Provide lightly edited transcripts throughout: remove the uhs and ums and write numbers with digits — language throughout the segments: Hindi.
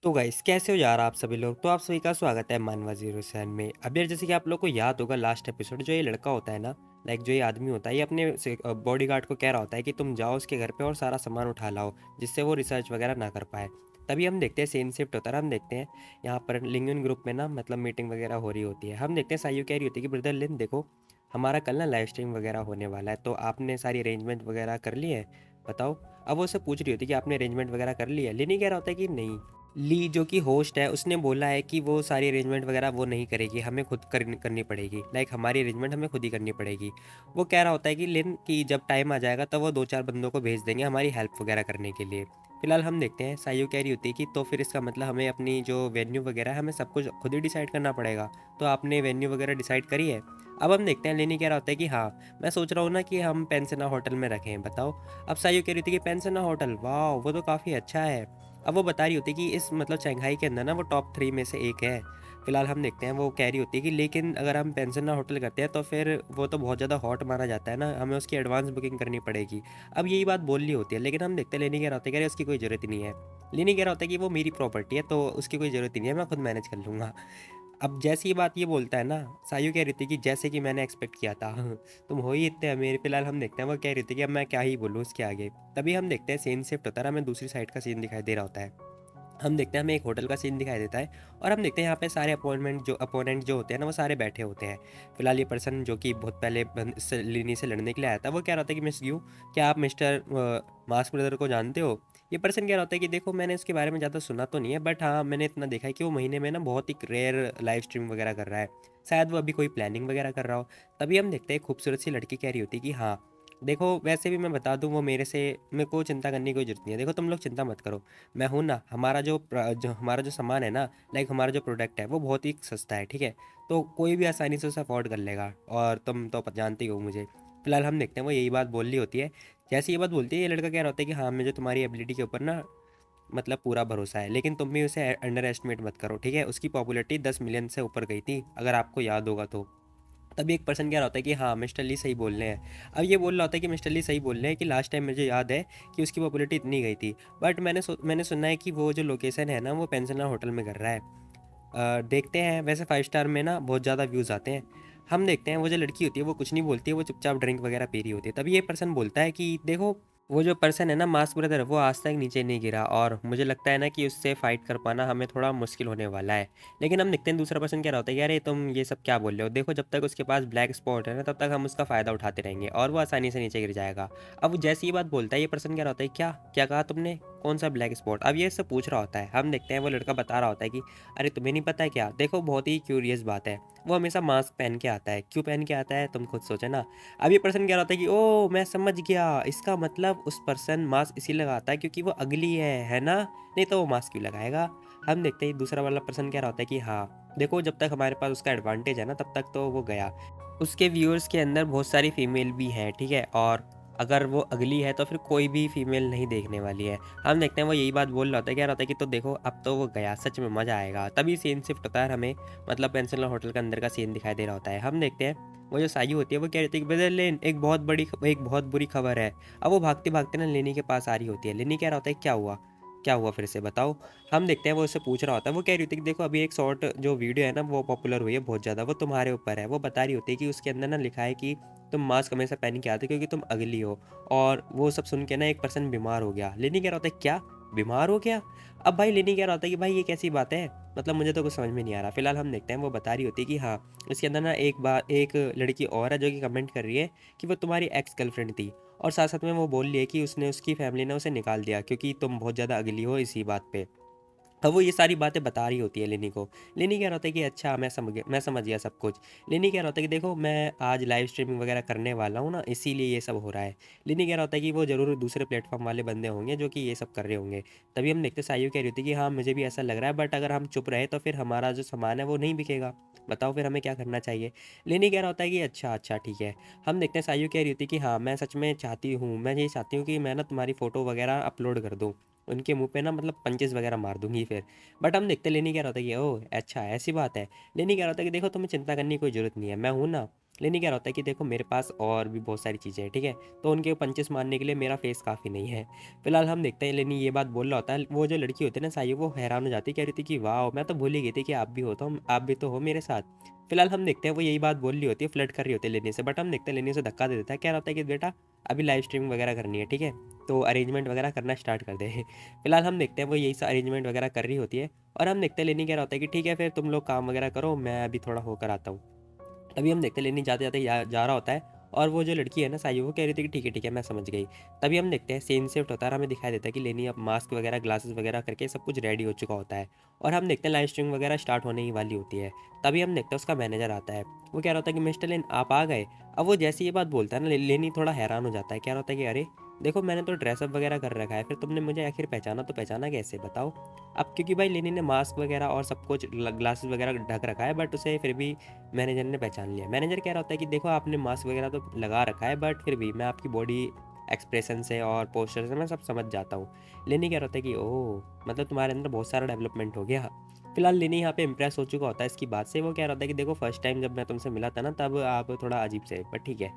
तो गाइस कैसे हो यार आप सभी लोग। तो आप सभी का स्वागत है मानवा जीरो सेवन में। अब यार जैसे कि आप लोग को याद होगा लास्ट एपिसोड, जो ये लड़का होता है ना, लाइक जो ये आदमी होता है, ये अपने बॉडी गार्ड को कह रहा होता है कि तुम जाओ उसके घर पे और सारा सामान उठा लाओ, जिससे वो रिसर्च वगैरह ना कर पाए। तभी हम देखते हैं सीन शिफ्ट होता है। हम देखते हैं यहाँ पर लिंगन ग्रुप में ना, मतलब मीटिंग वगैरह हो रही होती है। हम देखते हैं सायु कह रही होती है कि ब्रदर लिन देखो, हमारा कल ना लाइव स्ट्रीम वगैरह होने वाला है, तो आपने सारी अरेंजमेंट वगैरह कर ली है, बताओ। अब वो उससे पूछ रही होती है कि आपने अरेंजमेंट वगैरह कर ली है। लिन ही कह रहा होता है कि नहीं। ली जो कि होस्ट है, उसने बोला है कि वो सारी अरेंजमेंट वगैरह वो नहीं करेगी, हमें खुद करनी पड़ेगी। लाइक हमारी अरेंजमेंट हमें खुद ही करनी पड़ेगी। वो कह रहा होता है कि लिन कि जब टाइम आ जाएगा तब वो दो चार बंदों को भेज देंगे हमारी हेल्प वगैरह करने के लिए। फिलहाल हम देखते हैं सायु कह रही होती है कि तो फिर इसका मतलब हमें अपनी जो वेन्यू वगैरह है हमें सब कुछ खुद ही डिसाइड करना पड़ेगा। तो आपने वेन्यू वगैरह डिसाइड करी है? अब हम देखते हैं लेनी कह रहा होता है कि हाँ, मैं सोच रहा हूँ ना कि हम पेंसिना होटल में रखें, बताओ। अब सायु कह रही थी कि पेंसिना होटल, वाह वो तो काफ़ी अच्छा है। अब वो बता रही होती है कि इस मतलब शंघाई के अंदर ना वो टॉप 3 में से एक है। फिलहाल हम देखते हैं वो कह रही होती है कि लेकिन अगर हम पेंसिना होटल करते हैं तो फिर वो तो बहुत ज़्यादा हॉट माना जाता है ना, हमें उसकी एडवांस बुकिंग करनी पड़ेगी। अब यही बात बोल रही होती है, लेकिन हम देखते हैं लेनी कह रहा होता है कि अरे उसकी कोई ज़रूरत ही नहीं है। लेनी कह रहा होता है कि वो मेरी प्रॉपर्टी है तो उसकी कोई ज़रूरत ही नहीं है, मैं खुद मैनेज कर लूँगा। अब जैसी ये बात ये बोलता है ना, सायु कह रही थी कि जैसे कि मैंने एक्सपेक्ट किया था। तुम हो ही इतने अमीर। फिलहाल हम देखते हैं वो कह रही थी कि अब मैं क्या ही बोलूँ उसके आगे। तभी हम देखते हैं सीन शिफ्ट होता है, हमें दूसरी साइड का सीन दिखाई दे रहा होता है। हम देखते हैं हमें एक होटल का सीन दिखाई देता है और हम देखते हैं यहाँ पे सारे अपोनेंट जो होते हैं ना, वो सारे बैठे होते हैं। फिलहाल ये पर्सन जो कि बहुत पहले लिनी से लड़ने के लिए आया था, वो कह रहा था कि मिस यू, क्या आप मिस्टर मास्क ब्रदर को जानते हो? ये पर्सन कह रहा होता है कि देखो मैंने इसके बारे में ज़्यादा सुना तो नहीं है, बट हाँ मैंने इतना देखा है कि वो महीने में ना बहुत ही रेयर लाइव स्ट्रीम वगैरह कर रहा है। शायद वो अभी कोई प्लानिंग वगैरह कर रहा हो। तभी हम देखते हैं खूबसूरत सी लड़की कह रही होती है कि हाँ देखो, वैसे भी मैं बता दूं, वो मेरे को चिंता करने की कोई जरूरत नहीं है। देखो तुम लोग चिंता मत करो, मैं हूँ ना। हमारा जो सामान है ना, लाइक हमारा जो प्रोडक्ट है वो बहुत ही सस्ता है, ठीक है। तो कोई भी आसानी से उसे अफोर्ड कर लेगा, और तुम तो जानते ही हो मुझे। फिलहाल हम देखते हैं वो यही बात बोल रही होती है। जैसे ये बात बोलती है, ये लड़का कह रहा होता है कि हाँ मुझे तुम्हारी एबिलिटी के ऊपर ना मतलब पूरा भरोसा है, लेकिन तुम भी उसे अंडर एस्टिमेट मत करो, ठीक है। उसकी पॉपुलैरिटी 10 मिलियन से ऊपर गई थी, अगर आपको याद होगा तो। तभी एक पर्सन कह रहा होता है कि हाँ मिस्टर ली सही बोल रहे हैं। अब ये बोल रहा होता है कि मिस्टर ली सही बोल रहे हैं कि लास्ट टाइम मुझे याद है कि उसकी पॉपुलैरिटी इतनी गई थी, बट मैंने सुना है कि वो जो लोकेशन है ना वो पेंसिलर होटल में कर रहा है। देखते हैं, वैसे 5 स्टार में ना बहुत ज़्यादा व्यूज़ आते हैं। हम देखते हैं वो जो लड़की होती है वो कुछ नहीं बोलती है, वो चुपचाप ड्रिंक वगैरह पी रही होती है। तभी ये पर्सन बोलता है कि देखो, वो जो पर्सन है ना मास्क ब्रदर, वो आज तक नीचे नहीं गिरा, और मुझे लगता है ना कि उससे फाइट कर पाना हमें थोड़ा मुश्किल होने वाला है। लेकिन हम देखते हैं दूसरा पर्सन क्या होता है, यार ये तुम ये सब क्या बोल रहे हो, देखो जब तक उसके पास ब्लैक स्पॉट है ना तब तक हम उसका फ़ायदा उठाते रहेंगे और वो आसानी से नीचे गिर जाएगा। अब जैसे ही बात बोलता है, ये पर्सन क्या होता है, क्या क्या कहा तुमने, कौन सा ब्लैक स्पॉट? अब ये सब पूछ रहा होता है। हम देखते हैं वो लड़का बता रहा होता है कि अरे तुम्हें नहीं पता है क्या, देखो बहुत ही क्यूरियस बात है, वो हमेशा मास्क पहन के आता है। क्यों पहन के आता है तुम खुद सोचो ना। अब ये पर्सन कह रहा होता है कि ओ मैं समझ गया, इसका मतलब उस पर्सन मास्क इसी लगाता है क्योंकि वो अगली है ना, नहीं तो वो मास्क क्यों लगाएगा। हम देखते हैं दूसरा वाला पर्सन कह रहा होता है कि हाँ देखो, जब तक हमारे पास उसका एडवांटेज है ना तब तक तो वो गया। उसके व्यूअर्स के अंदर बहुत सारी फीमेल भी हैं, ठीक है, और अगर वो अगली है तो फिर कोई भी फीमेल नहीं देखने वाली है। हम देखते हैं वो यही बात बोल रहा होता है, क्या रहा होता है कि तो देखो अब तो वो गया, सच में मज़ा आएगा। तभी सीन शिफ्ट होता है, हमें मतलब पेंसिल होटल के अंदर का सीन दिखाई दे रहा होता है। हम देखते हैं वो जो सायु होती है वो कह रही होती है कि ब्रदर लेन, एक बहुत बुरी खबर है। अब वो भागते भागते ना लेनी के पास आ रही होती है। लेनी कह रहा होता है क्या हुआ फिर से बताओ। हम देखते हैं वो उससे पूछ रहा होता है, वो कह रही होती है कि देखो अभी एक शॉर्ट जो वीडियो है ना वो पॉपुलर हुई है बहुत ज़्यादा, वो तुम्हारे ऊपर है। वो बता रही होती है कि उसके अंदर ना लिखा है कि तुम मास्क हमेशा पहन के आते क्योंकि तुम अगली हो। और वो सब सुन के ना एक पर्सन बीमार हो गया। लेनी कह रहा होता है क्या, बीमार हो गया? अब भाई लेनी कह रहा होता है कि भाई ये कैसी बात है, मतलब मुझे तो कुछ समझ में नहीं आ रहा। फिलहाल हम देखते हैं वो बता रही होती है कि हाँ इसके अंदर ना एक लड़की और है जो कि कमेंट कर रही है कि वो तुम्हारी एक्स गर्लफ्रेंड थी, और साथ साथ में वो बोल रही है कि उसने उसकी फैमिली ने उसे निकाल दिया क्योंकि तुम बहुत ज़्यादा अगली हो इसी बात पे। अब वो ये सारी बातें बता रही होती है लेनी को। लेनी कह रहा होता है कि अच्छा मैं समझ गया सब कुछ। लेनी कह रहा होता है कि देखो मैं आज लाइव स्ट्रीमिंग वगैरह करने वाला हूँ ना, इसीलिए ये सब हो रहा है। लेनी कह रहा होता है कि वो ज़रूर दूसरे प्लेटफॉर्म वाले बंदे होंगे जो कि ये सब कर रहे होंगे। तभी हम देखते सायु कह रही होती है कि हाँ मुझे भी ऐसा लग रहा है, बट अगर हम चुप रहे तो फिर हमारा जो सामान है वो नहीं बिकेगा। बताओ फिर हमें क्या करना चाहिए। लेनी कह रहा होता है कि अच्छा अच्छा ठीक है। हम देखते हैं सायु कह रही होती है कि हाँ मैं सच में चाहती हूँ, मैं ये चाहती हूँ कि मैं ना तुम्हारी फ़ोटो वगैरह अपलोड कर दूँ उनके मुंह पे ना, मतलब पंचेस वगैरह मार दूंगी फिर। बट हम देखते लेनी क्या रहा था कि ओह अच्छा ऐसी बात है। लेनी क्या रहा था कि देखो तुम्हें चिंता करने की कोई ज़रूरत नहीं है, मैं हूँ ना। लेनी क्या होता है कि देखो मेरे पास और भी बहुत सारी चीज़ें हैं, ठीक है? तो उनके पंचेस मारने के लिए मेरा फेस काफ़ी नहीं है। फिलहाल हम देखते हैं लेनी ये बात बोल रहा होता है, वो जो लड़की होती है ना साई, वो हैरान हो जाती है, कह रही थी कि वाह! मैं तो भूल ही गई थी कि आप भी तो हो मेरे साथ। फिलहाल हम देखते हैं वो यही बात बोल रही होती है, फ्लर्ट कर रही होती है लेनी से, बट हम देखते हैं लेनी उसे धक्का दे देता है, कह रहा होता है कि बेटा अभी लाइव स्ट्रीमिंग वगैरह करनी है, ठीक है? तो अरेंजमेंट वगैरह करना स्टार्ट कर दे। फिलहाल हम देखते हैं वो यही सा अरेंजमेंट वगैरह कर रही होती है, और हम देखते हैं लेनी कह रहा होता है कि ठीक है फिर तुम लोग काम वगैरह करो, मैं अभी थोड़ा होकर आता हूँ। तभी हम देखते हैं लेनी जाते-जाते जा रहा होता है, और वो जो लड़की है ना साई, वो कह रही थी कि ठीक है, मैं समझ गई। तभी हम देखते हैं सीन शिफ्ट होता है और हमें दिखाई देता है कि लेनी अब मास्क वगैरह, ग्लासेस वगैरह करके सब कुछ रेडी हो चुका होता है, और हम देखते हैं लाइव स्ट्रीमिंग वगैरह स्टार्ट होने ही वाली होती है। तभी हम देखते हैं उसका मैनेजर आता है, वो कह रहा होता है कि मिस्टर लिन आप आ गए। अब वो जैसे ये बात बोलता है ना, लेनी थोड़ा हैरान हो जाता है, कह रहा होता है कि अरे! देखो मैंने तो ड्रेसअप वगैरह कर रखा है, फिर तुमने मुझे आखिर पहचाना तो पहचाना कैसे बताओ? अब क्योंकि भाई लेनी ने मास्क वगैरह और सब कुछ ग्लासेस वगैरह ढक रखा है, बट उसे फिर भी मैनेजर ने पहचान लिया। मैनेजर कह रहा होता है कि देखो आपने मास्क वगैरह तो लगा रखा है, बट फिर भी मैं आपकी बॉडी एक्सप्रेशन से और पोस्चर से मैं सब समझ जाता हूँ। लेनी कह रहा होता है कि ओह! मतलब तुम्हारे अंदर बहुत सारा डेवलपमेंट हो गया। फिलहाल लेनी यहाँ पे इम्प्रेस हो चुका होता है इसकी बात से, वो कह रहा होता है कि देखो फर्स्ट टाइम जब मैं तुमसे मिला था ना, तब आप थोड़ा अजीब से, बट ठीक है।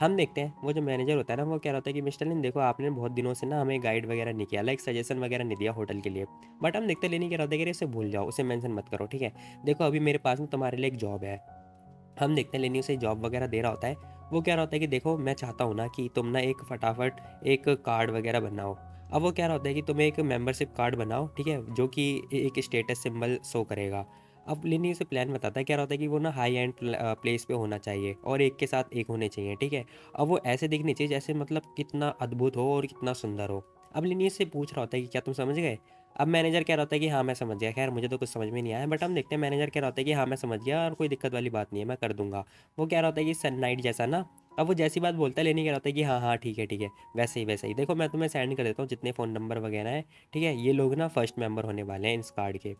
हम देखते हैं वो जो मैनेजर होता है ना, वो कह रहा होता है कि मिस्टर लिन देखो आपने बहुत दिनों से ना हमें गाइड वगैरह नहीं किया, लाइक सजेशन वगैरह नहीं दिया होटल के लिए। बट हम देखते हैं लेनी कह रहा होता है कि अरे इसे भूल जाओ, उसे मेंशन मत करो, ठीक है? देखो अभी मेरे पास ना तुम्हारे लिए एक जॉब है। हम देखते हैं लेनी उसे जॉब वगैरह दे रहा होता है। वो कह रहा होता है कि देखो मैं चाहता हूँ ना कि तुम ना एक फटाफट एक कार्ड वगैरह बनाओ। अब वो कह रहा होता है कि तुम एक मेंबरशिप कार्ड बनाओ, ठीक है? जो कि एक स्टेटस सिंबल शो करेगा। अब लेनी उसे प्लान बताता है, कह रहा होता है कि वो ना हाई एंड प्लेस पे होना चाहिए और एक के साथ एक होने चाहिए, ठीक है? अब वो ऐसे दिखनी चाहिए जैसे मतलब कितना अद्भुत हो और कितना सुंदर हो। अब लेनी उससे पूछ रहा होता है कि क्या तुम समझ गए? अब मैनेजर कह रहा होता है कि हाँ, मैं समझ गया। ख़ैर मुझे तो कुछ समझ में नहीं आया, बट हम देखते हैं मैनेजर कह रहा होता है कि हाँ, मैं समझ गया और कोई दिक्कत वाली बात नहीं है, मैं कर दूँगा। वो कह रहा होता है कि सनलाइट जैसा ना। अब वो जैसी बात बोलता है लेनी कह रहा होता है कि हाँ, हाँ, ठीक है, वैसे ही वैसे ही। देखो मैं तुम्हें सेंड कर देता हूँ जितने फ़ोन नंबर वगैरह हैं, ठीक है? ये लोग ना फर्स्ट मेंबर होने वाले हैं इस कार्ड के।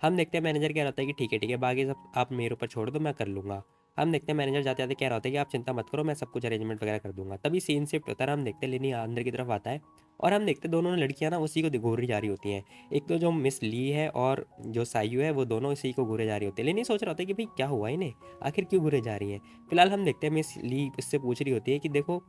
हम देखते हैं मैनेजर कह रहा होता है कि ठीक है, बाकी सब आप मेरे ऊपर छोड़ दो, मैं कर लूँगा। हम देखते हैं मैनेजर जाते-जाते कह रहा होता है कि आप चिंता मत करो, मैं सब कुछ अरेंजमेंट वगैरह कर दूँगा। तभी सीन शिफ्ट होता है और हम देखते हैं लेनी अंदर की तरफ आता है, और हम देखते हैं दोनों लड़कियाँ ना उसी को घूरी जा रही होती हैं। एक तो जो मिस ली है और जो सायु है, वो दोनों इसी को घूरे जा रही होती है। लेनी सोच रहा होता है कि भाई क्या हुआ इन्हें, आखिर क्यों घूरे जा रही हैं? फिलहाल हम देखते हैं मिस ली उससे पूछ रही होती है कि देखो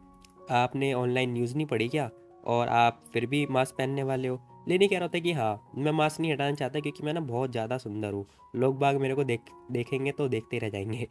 आपने ऑनलाइन न्यूज़ नहीं पढ़ी क्या, और आप फिर भी मास्क पहनने वाले हो? लेनी कह रहा होता है कि हाँ, मैं मास्क नहीं हटाना चाहता क्योंकि मैं ना बहुत ज़्यादा सुंदर हूँ, लोग बाग मेरे को देखेंगे तो देखते रह जाएंगे।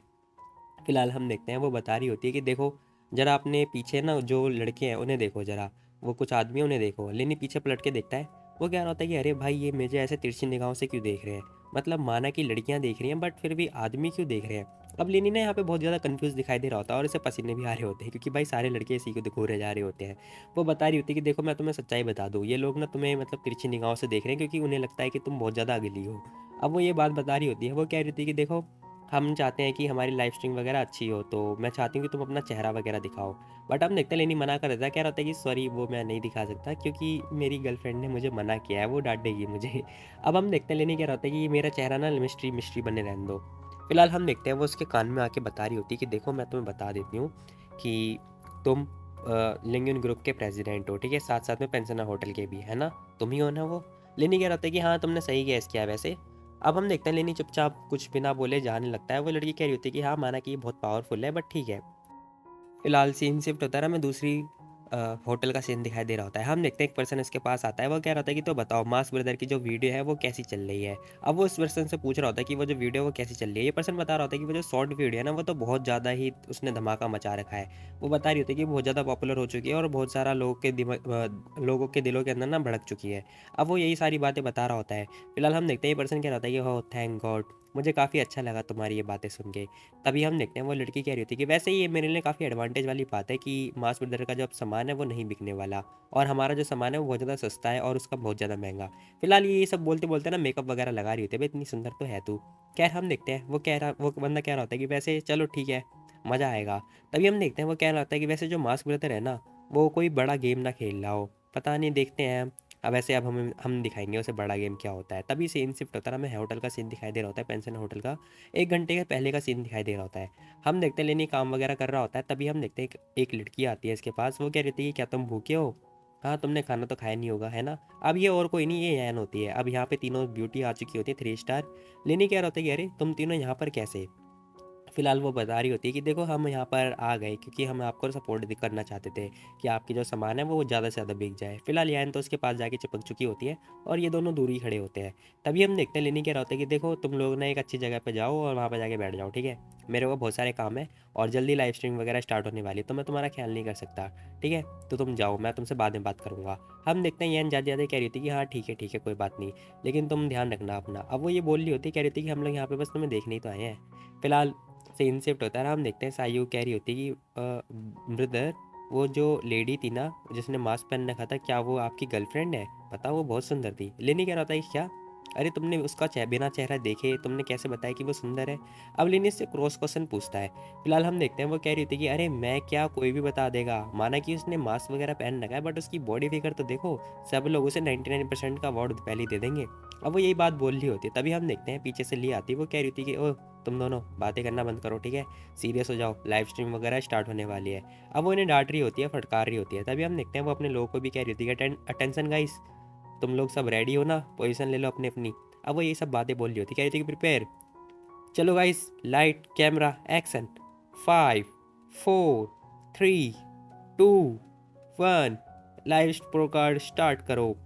फिलहाल हम देखते हैं वो बता रही होती है कि देखो जरा अपने पीछे ना जो लड़के हैं उन्हें देखो जरा, वो कुछ आदमी हैं, उन्हें देखो। लेनी पीछे पलट के देखता है, वो कह रहा होता है कि अरे भाई ये मुझे ऐसे तिरछी निगाहों से क्यों देख रहे हैं? मतलब माना कि लड़कियां देख रही हैं, बट फिर भी आदमी क्यों देख रहे हैं? अब लेनी ना यहाँ पे बहुत ज़्यादा कंफ्यूज दिखाई दे रहा होता है और इसे पसीने भी आ रहे होते हैं क्योंकि भाई सारे लड़के इसी को घूरे जा रहे होते हैं। वो बता रही होती है कि देखो मैं तुम्हें सच्चाई बता दूँ, ये लोग ना तुम्हें मतलब तिरछी निगाहों से देख रहे हैं क्योंकि उन्हें लगता है कि तुम बहुत ज़्यादा अगली हो। अब वो ये बात बता रही होती है, वो कह रही थी कि देखो हम चाहते हैं कि हमारी लाइव स्ट्रीम वगैरह अच्छी हो, तो मैं चाहती हूँ कि तुम अपना चेहरा वगैरह दिखाओ। बट हम देखते हैं लेनी मना कर देता है, कह रहा होता है कि सॉरी वो मैं नहीं दिखा सकता क्योंकि मेरी गर्लफ्रेंड ने मुझे मना किया है, वो डांटेगी मुझे। अब हम देखते हैं लेनी कह रहा होता है कि मेरा चेहरा ना मिस्ट्री मिस्ट्री बने रहने दो। फिलहाल हम देखते हैं वो उसके कान में आके बता रही होती है कि देखो मैं तुम्हें बता देती हूँ कि तुम लिंगन ग्रुप के प्रेसिडेंट हो, ठीक है? साथ साथ में पेंशनर होटल के भी, है ना? तुम ही हो ना वो? लेनी कह रहा होता है कि हाँ तुमने सही गैस किया वैसे। अब हम देखते हैं लेनी चुपचाप कुछ बिना बोले जाने लगता है, वो लड़की कह रही होती है कि हाँ माना कि ये बहुत पावरफुल है, बट ठीक है। फिलहाल सीन शिफ्ट होता है ना, हमें दूसरी होटल का सीन दिखाई दे रहा होता है। हम देखते हैं एक पर्सन इसके पास आता है, वो कह रहा होता है कि तो बताओ मास ब्रदर की जो वीडियो है वो कैसी चल रही है। अब वो उस पर्सन से पूछ रहा होता है कि वो जो वीडियो वो कैसी चल रही है। ये पर्सन बता रहा होता है कि वो जो शॉर्ट वीडियो है ना, वो तो बहुत ज़्यादा ही उसने धमाका मचा रखा है। वो बता रही होती है कि बहुत ज़्यादा पॉपुलर हो चुकी है और बहुत सारा लोगों के दिलों के अंदर ना भड़क चुकी है। अब वो यही सारी बातें बता रहा होता है। फिलहाल हम देखते हैं ये पर्सन कह रहा होता है कि हो थैंक गॉड, मुझे काफ़ी अच्छा लगा तुम्हारी ये बातें सुन के। तभी हम देखते हैं वो लड़की कह रही होती है कि वैसे ये मेरे लिए काफ़ी एडवांटेज वाली बात है कि मास ब्रदर का जो अब सामान है वो नहीं बिकने वाला, और हमारा जो सामान है वो बहुत ज़्यादा सस्ता है और उसका बहुत ज़्यादा महंगा। फिलहाल ये सब बोलते बोलते ना मेकअप वगैरह लगा रही होती है, भाई इतनी सुंदर तो है तू। खैर हम देखते हैं वो बंदा कह रहा होता है कि वैसे चलो ठीक है, मज़ा आएगा। तभी हम देखते हैं वो कह रहा होता है कि वैसे जो मास ब्रदर है ना, वो कोई बड़ा गेम ना खेल रहा हो, पता नहीं देखते हैं। अब वैसे अब हम दिखाएंगे उसे बड़ा गेम क्या होता है। तभी सीन शिफ्ट होता है ना, हमें होटल का सीन दिखाई दे रहा होता है, पेंशन होटल का। 1 घंटे के पहले का सीन दिखाई दे रहा होता है। हम देखते हैं लेनी काम वगैरह कर रहा होता है, तभी हम देखते हैं एक लड़की आती है इसके पास, वो कह रही थी कि क्या तुम भूखे हो? हाँ, तुमने खाना तो खाया नहीं होगा, है ना? अब ये और कोई नहीं, ये यैन होती है। अब यहाँ पे तीनों ब्यूटी आ चुकी होती है 3 स्टार। लेनी कह रहा होता है कि अरे तुम तीनों यहाँ पर कैसे? फिलहाल वो बता रही होती है कि देखो हम यहाँ पर आ गए क्योंकि हम आपको सपोर्ट करना चाहते थे कि आपकी जो सामान है वो ज़्यादा से ज़्यादा बिक जाए। फिलहाल यान तो उसके पास जाके चिपक चुकी होती है और ये दोनों दूर ही खड़े होते हैं। तभी हम देखते हैं लेनी कह रहा होता है कि देखो तुम लोग ना एक अच्छी जगह पे जाओ और वहाँ पे जाके बैठ जाओ, ठीक है? मेरे को बहुत सारे काम है और जल्दी लाइव स्ट्रीम वगैरह स्टार्ट होने वाली है, तो मैं तुम्हारा ख्याल नहीं कर सकता, ठीक है? तो तुम जाओ, मैं तुमसे बाद में बात करूँगा। हम देखते हैं यान जाते-जाते कह रही होती है कि हाँ ठीक है, कोई बात नहीं, लेकिन तुम ध्यान रखना अपना। अब वो ये बोल रही होती है, कह रही होती है कि हम लोग यहाँ पे बस तुम्हें देखने ही तो आए हैं। फिलहाल सीन शिफ्ट होता है और हम देखते हैं सायु कह रही होती है कि ब्रदर, वो जो लेडी थी ना जिसने मास्क पहन रखा था, क्या वो आपकी गर्लफ्रेंड है? बताओ, वो बहुत सुंदर थी। लेनी कह रहा होता है कि क्या? अरे तुमने उसका बिना चेहरा देखे तुमने कैसे बताया कि वो सुंदर है? अब लेनी इससे क्रॉस क्वेश्चन पूछता है। फिलहाल हम देखते हैं वो कह रही होती है कि अरे मैं क्या, कोई भी बता देगा। माना कि उसने मास्क वगैरह पहन रखा है बट उसकी बॉडी फिगर तो देखो, सब लोग उसे 99% का अवार्ड पहले ही दे देंगे। अब वो यही बात बोल रही होती है, तभी हम देखते हैं पीछे से ली आती है। वो कह रही थी कि ओ, तुम दोनों बातें करना बंद करो, ठीक है? सीरियस हो जाओ, लाइव स्ट्रीम वगैरह स्टार्ट होने वाली है। अब वो इन्हें डांट रही होती है, फटकार रही होती है। तभी हम देखते हैं वो अपने लोगों को भी कह रही होती है कि अटेंशन गाइस, तुम लोग सब रेडी हो ना, पोजीशन ले लो अपनी अपनी। अब वो ये सब बातें बोल रही होती, कह रही थी कि प्रिपेयर, चलो guys, light camera action, 5 4 3 2 1, live pro card start करो।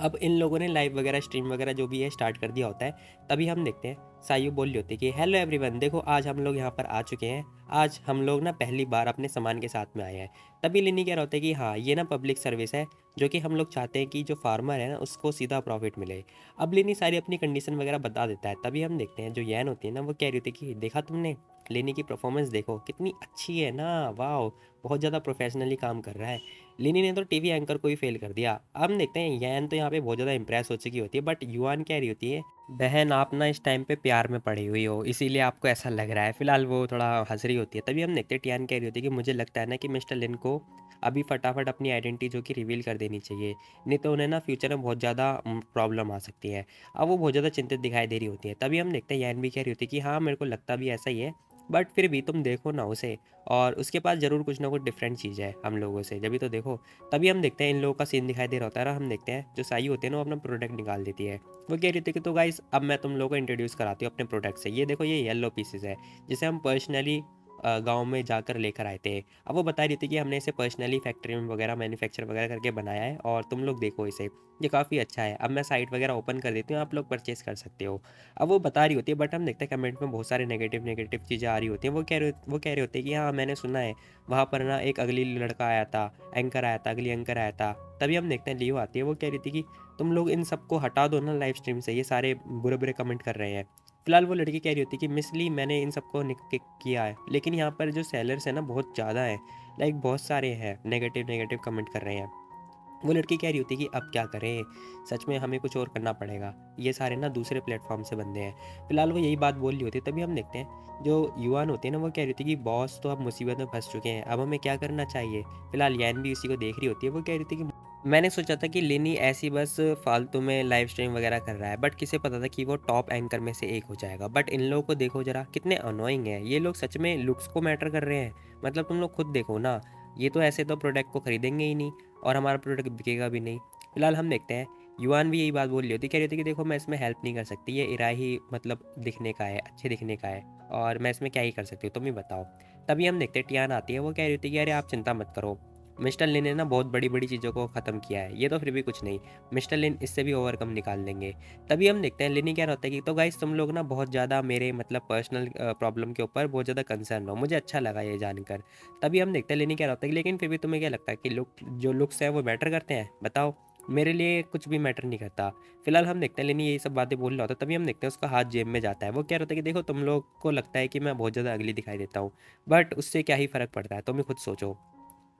अब इन लोगों ने लाइव वगैरह स्ट्रीम वगैरह जो भी है स्टार्ट कर दिया होता है। तभी हम देखते हैं सायु बोल रही होती है कि हेलो एवरीवन, देखो आज हम लोग यहाँ पर आ चुके हैं। आज हम लोग ना पहली बार अपने सामान के साथ में आए हैं। तभी लिनी कह रहा होता है कि हाँ, ये ना पब्लिक सर्विस है जो कि हम लोग चाहते हैं कि जो फार्मर है ना उसको सीधा प्रॉफिट मिले। अब लिनी सारी अपनी कंडीशन वगैरह बता देता है। तभी हम देखते हैं जो यैन होती है ना वो कह रही होती है कि देखा तुमने, लेनी की परफॉर्मेंस देखो कितनी अच्छी है ना, वाह, बहुत ज़्यादा प्रोफेशनली काम कर रहा है। लिनी ने तो टीवी एंकर को ही फेल कर दिया। अब हम देखते हैं यैन तो यहाँ पे बहुत ज़्यादा इंप्रेस हो चुकी होती है, बट युआन कह रही होती है बहन आप ना इस टाइम पे प्यार में पड़ी हुई हो, इसीलिए आपको ऐसा लग रहा है। फिलहाल वो थोड़ा हंस रही होती है। तभी हम देखते हैं टियान कह रही होती है कि मुझे लगता है ना कि मिस्टर लिन को अभी फटाफट अपनी आइडेंटिटी जो कि रिवील कर देनी चाहिए, नहीं तो उन्हें ना फ्यूचर में बहुत ज़्यादा प्रॉब्लम आ सकती है। अब वो बहुत ज़्यादा चिंतित दिखाई दे रही होती है। तभी हम देखते हैं यैन भी कह रही होती है कि हाँ मेरे को लगता भी ऐसा ही है, बट फिर भी तुम देखो ना उसे, और उसके पास ज़रूर कुछ ना कुछ डिफरेंट चीज़ है हम लोगों से, जब भी तो देखो। तभी हम देखते हैं इन लोगों का सीन दिखाई दे रहा होता है और हम देखते हैं जो साई होती है ना वो अपना प्रोडक्ट निकाल देती है। वो कह रही थी कि तो गाइस अब मैं तुम लोगों को इंट्रोड्यूस कराती हूँ अपने प्रोडक्ट से। ये देखो, ये येलो पीसेस है जिसे हम पर्सनली गांव में जाकर लेकर आए थे। अब वो बता रही थी कि हमने इसे पर्सनली फैक्ट्री में वगैरह मैन्युफैक्चर वगैरह करके बनाया है और तुम लोग देखो इसे, ये काफ़ी अच्छा है। अब मैं साइट वगैरह ओपन कर देती हूँ, आप लोग परचेस कर सकते हो। अब वो बता रही होती है, बट हम देखते हैं कमेंट में बहुत सारे नेगेटिव नेगेटिव चीज़ें आ रही होती हैं। वो कह रहे होते हैं कि हाँ मैंने सुना है वहाँ पर ना एक अगली लड़का आया था, एंकर आया था, अगली एंकर आया था। तभी हम देखते हैं लियो आती है। वो कह रही थी कि तुम लोग इन सबको हटा दो ना लाइव स्ट्रीम से, ये सारे बुरे बुरे कमेंट कर रहे हैं। फिलहाल वो लड़की कह रही होती है कि मिस ली, मैंने इन सबको किया है, लेकिन यहाँ पर जो सेलर्स हैं ना बहुत ज़्यादा है, लाइक बहुत सारे हैं नेगेटिव नेगेटिव कमेंट कर रहे हैं। वो लड़की कह रही होती है कि अब क्या करें, सच में हमें कुछ और करना पड़ेगा, ये सारे ना दूसरे प्लेटफॉर्म से बंदे हैं। फिलहाल वो यही बात बोल रही होती है। तभी हम देखते हैं जो युवान होती है ना वो कह रही होती है कि बॉस तो अब मुसीबत में फंस चुके हैं, अब हमें क्या करना चाहिए। फिलहाल यैन भी उसी को देख रही होती है। वो कह रही थी कि मैंने सोचा था कि लेनी ऐसी बस फालतू में लाइव स्ट्रीम वगैरह कर रहा है, बट किसे पता था कि वो टॉप एंकर में से एक हो जाएगा। बट इन लोगों को देखो जरा, कितने अनोइंग है ये लोग, सच में लुक्स को मैटर कर रहे हैं। मतलब तुम लोग खुद देखो ना, ये तो ऐसे तो प्रोडक्ट को खरीदेंगे ही नहीं और हमारा प्रोडक्ट बिकेगा भी नहीं। फिलहाल हम देखते हैं युवान भी यही बात बोल रही होती, कह रही होती कि देखो मैं इसमें हेल्प नहीं कर सकती, ये इरा ही मतलब दिखने का है, अच्छे दिखने का है, और मैं इसमें क्या ही कर सकती हूँ, तुम ही बताओ। तभी हम देखते हैं टियान आती है। वो कह रही होती है कि अरे आप चिंता मत करो, मिस्टर लिन ने ना बहुत बड़ी बड़ी चीज़ों को ख़त्म किया है, ये तो फिर भी कुछ नहीं, मिस्टर लिन इससे भी ओवरकम निकाल लेंगे। तभी हम देखते हैं लिनी क्या होता है कि तो गाइस तुम लोग ना बहुत ज़्यादा मेरे मतलब पर्सनल प्रॉब्लम के ऊपर बहुत ज़्यादा कंसर्न हो, मुझे अच्छा लगा ये जानकर। तभी हम देखते हैं लेनी क्या होता है कि लेकिन फिर भी तुम्हें क्या लगता है कि लुक, जो लुक्स है वो मैटर करते हैं, बताओ। मेरे लिए कुछ भी मैटर नहीं करता। फिलहाल हम देखते हैं लेनी यही सब बातें बोल रहा होता है। तभी हम देखते हैं उसका हाथ जेब में जाता है। वो क्या होता है कि देखो तुम लोग को लगता है कि मैं बहुत ज़्यादा अगली दिखाई देता हूँ, बट उससे क्या ही फ़र्क पड़ता है, तुम ही खुद सोचो।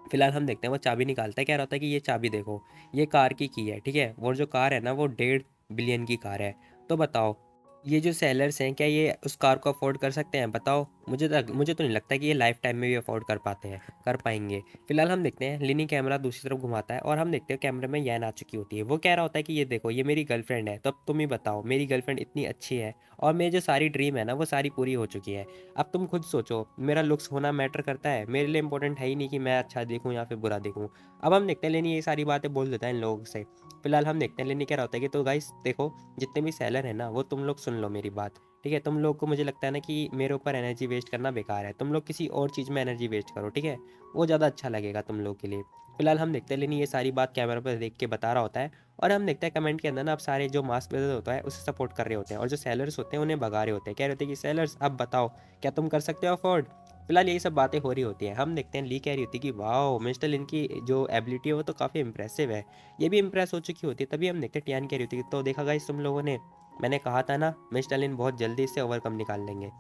फिलहाल हम देखते हैं वो चाबी निकालता है। क्या रहता है कि ये चाबी देखो, ये कार की है, ठीक है? वो जो कार है ना वो 1.5 बिलियन की कार है। तो बताओ, ये जो सेलर्स हैं क्या ये उस कार को अफोर्ड कर सकते हैं, बताओ? मुझे तो नहीं लगता कि ये लाइफ टाइम में भी अफोर्ड कर पाते हैं, कर पाएंगे। फिलहाल हम देखते हैं लिनी कैमरा दूसरी तरफ घुमाता है और हम देखते हैं कैमरे में यैन आ चुकी होती है। वो कह रहा होता है कि ये देखो, ये मेरी गर्लफ्रेंड है, तो अब तुम ही बताओ, मेरी गर्लफ्रेंड इतनी अच्छी है और मेरी जो सारी ड्रीम है ना वो सारी पूरी हो चुकी है। अब तुम खुद सोचो, मेरा लुक्स होना मैटर करता है? मेरे लिए इंपॉर्टेंट है ही नहीं कि मैं अच्छा दिखूँ या फिर बुरा दिखूँ। अब हम देखते हैं लेनी ये सारी बातें बोल देता है इन लोगों से। फिलहाल हम देखते हैं लेनी क्या होता है कि तो गाइस देखो, जितने भी सेलर है ना वो तुम लोग सुन लो मेरी बात, ठीक है? तुम लोग को मुझे लगता है ना कि मेरे ऊपर एनर्जी वेस्ट करना बेकार है, तुम लोग किसी और चीज़ में एनर्जी वेस्ट करो, ठीक है? वो ज़्यादा अच्छा लगेगा तुम लोग के लिए। फिलहाल हम देखते हैं लेनी ये सारी बात कैमरा पर देख के बता रहा होता है और हम देखते हैं कमेंट के अंदर ना अब सारे जो मास ब्रदर होता है उसे सपोर्ट कर रहे होते हैं और जो सेलर्स होते हैं उन्हें भगा रहे होते हैं, कह रहे होते हैं कि सेलर्स अब बताओ क्या तुम कर सकते हो अफोर्ड? फिलहाल यही सब बातें हो रही होती हैं। हम देखते हैं ली कह रही होती है कि वाओ मिस्टर लिन की जो एबिलिटी है वो तो काफ़ी इंप्रेसिव है। ये भी इंप्रेस हो चुकी होती है। तभी हम देखते हैं टियान कह रही होती है तो देखा गाइस तुम लोगों ने, मैंने कहा था ना मिस्टर लिन बहुत जल्दी इससे ओवरकम निकाल लेंगे